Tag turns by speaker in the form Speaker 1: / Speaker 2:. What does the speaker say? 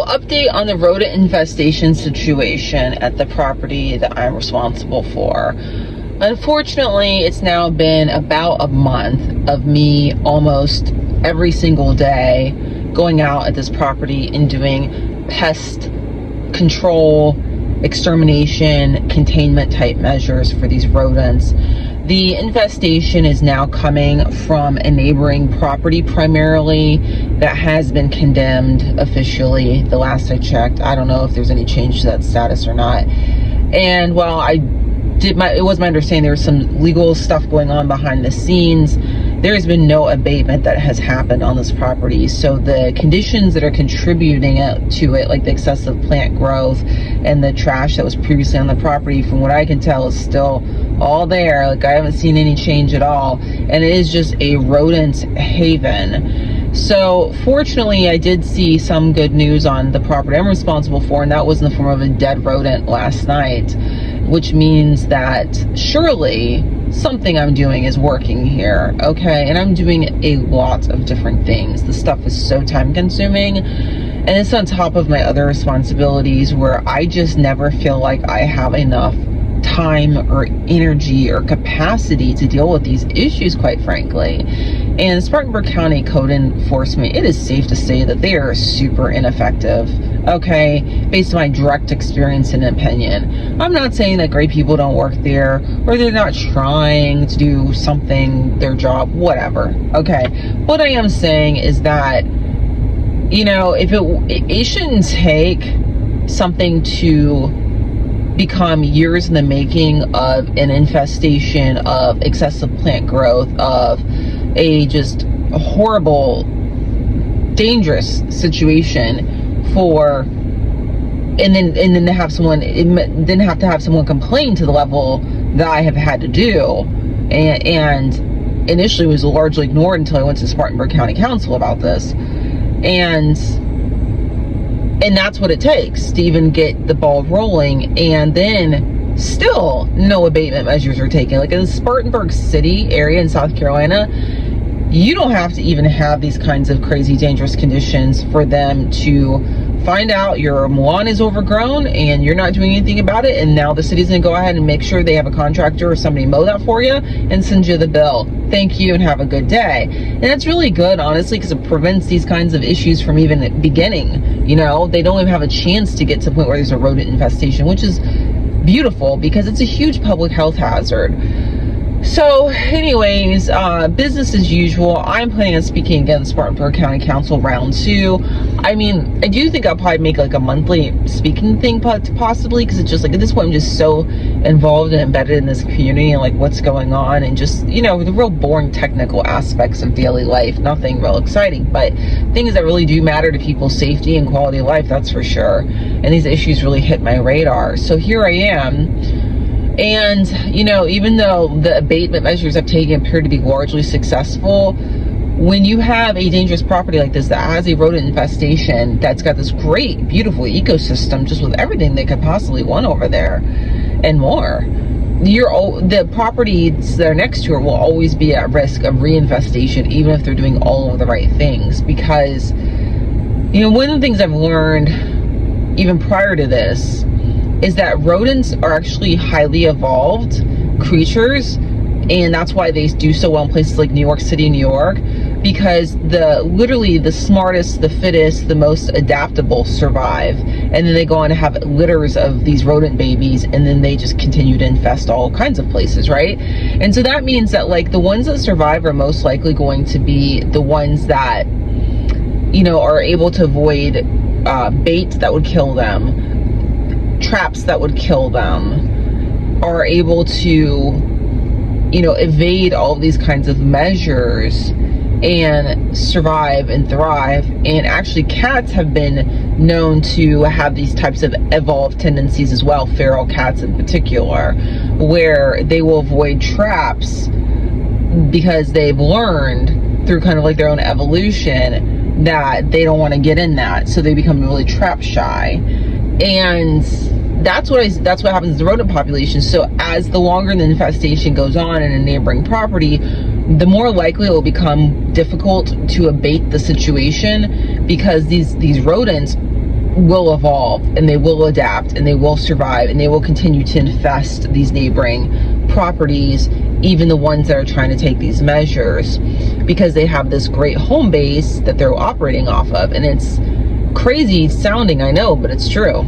Speaker 1: So, update on the rodent infestation situation at the property that I'm responsible for. Unfortunately, it's now been about a month of me almost every single day going out at this property and doing pest control, extermination, containment type measures for these rodents. The infestation is now coming from a neighboring property primarily that has been condemned officially the last I checked. I don't know if there's any change to that status or not. And while it was my understanding there was some legal stuff going on behind the scenes, there has been no abatement that has happened on this property. So the conditions that are contributing to it, like the excessive plant growth and the trash that was previously on the property, from what I can tell, is still all there. Like, I haven't seen any change at all. And it is just a rodent haven. So fortunately, I did see some good news on the property I'm responsible for, and that was in the form of a dead rodent last night, which means that surely something I'm doing is working here, okay? And I'm doing a lot of different things. The stuff is so time consuming, and it's on top of my other responsibilities where I just never feel like I have enough time or energy or capacity to deal with these issues, quite frankly. And Spartanburg County code enforcement, it is safe to say that they are super ineffective, okay, based on my direct experience and opinion. I'm not saying that great people don't work there or they're not trying to do something, their job, whatever, okay? What I am saying is that, you know, if it shouldn't take something to become years in the making of an infestation, of excessive plant growth, of a just horrible, dangerous situation for, and then to have someone, then have to have someone complain to the level that I have had to do, and initially was largely ignored until I went to Spartanburg County Council about this, and that's what it takes to even get the ball rolling. And then still no abatement measures are taken. Like in the Spartanburg City area in South Carolina, you don't have to even have these kinds of crazy dangerous conditions for them to find out your lawn is overgrown and you're not doing anything about it, and now the city's gonna go ahead and make sure they have a contractor or somebody mow that for you and send you the bill. Thank you and have a good day. And that's really good, honestly, because it prevents these kinds of issues from even beginning. You know, they don't even have a chance to get to the point where there's a rodent infestation, which is beautiful because it's a huge public health hazard. So anyways, business as usual. I'm planning on speaking against Spartanburg County Council round 2. I mean, I do think I'll probably make like a monthly speaking thing possibly, because it's just like at this point I'm just so involved and embedded in this community and like what's going on, and just, you know, the real boring technical aspects of daily life, nothing real exciting, but things that really do matter to people's safety and quality of life, that's for sure. And these issues really hit my radar. So here I am. And, you know, even though the abatement measures I've taken appear to be largely successful, when you have a dangerous property like this that has a rodent infestation, that's got this great, beautiful ecosystem just with everything they could possibly want over there and more, the properties that are next to it will always be at risk of reinfestation, even if they're doing all of the right things. Because, you know, one of the things I've learned even prior to this is that rodents are actually highly evolved creatures, and that's why they do so well in places like New York City, New York, because literally the smartest, the fittest, the most adaptable survive, and then they go on to have litters of these rodent babies, and then they just continue to infest all kinds of places, right? And so that means that like the ones that survive are most likely going to be the ones that, you know, are able to avoid bait that would kill them, traps that would kill them, are able to, you know, evade all of these kinds of measures and survive and thrive. And actually cats have been known to have these types of evolved tendencies as well, feral cats in particular, where they will avoid traps because they've learned through kind of like their own evolution that they don't want to get in that, so they become really trap shy. And that's what happens to the rodent population. So as the longer the infestation goes on in a neighboring property, the more likely it will become difficult to abate the situation, because these rodents will evolve, and they will adapt, and they will survive, and they will continue to infest these neighboring properties, even the ones that are trying to take these measures, because they have this great home base that they're operating off of. And it's crazy sounding, I know, but it's true.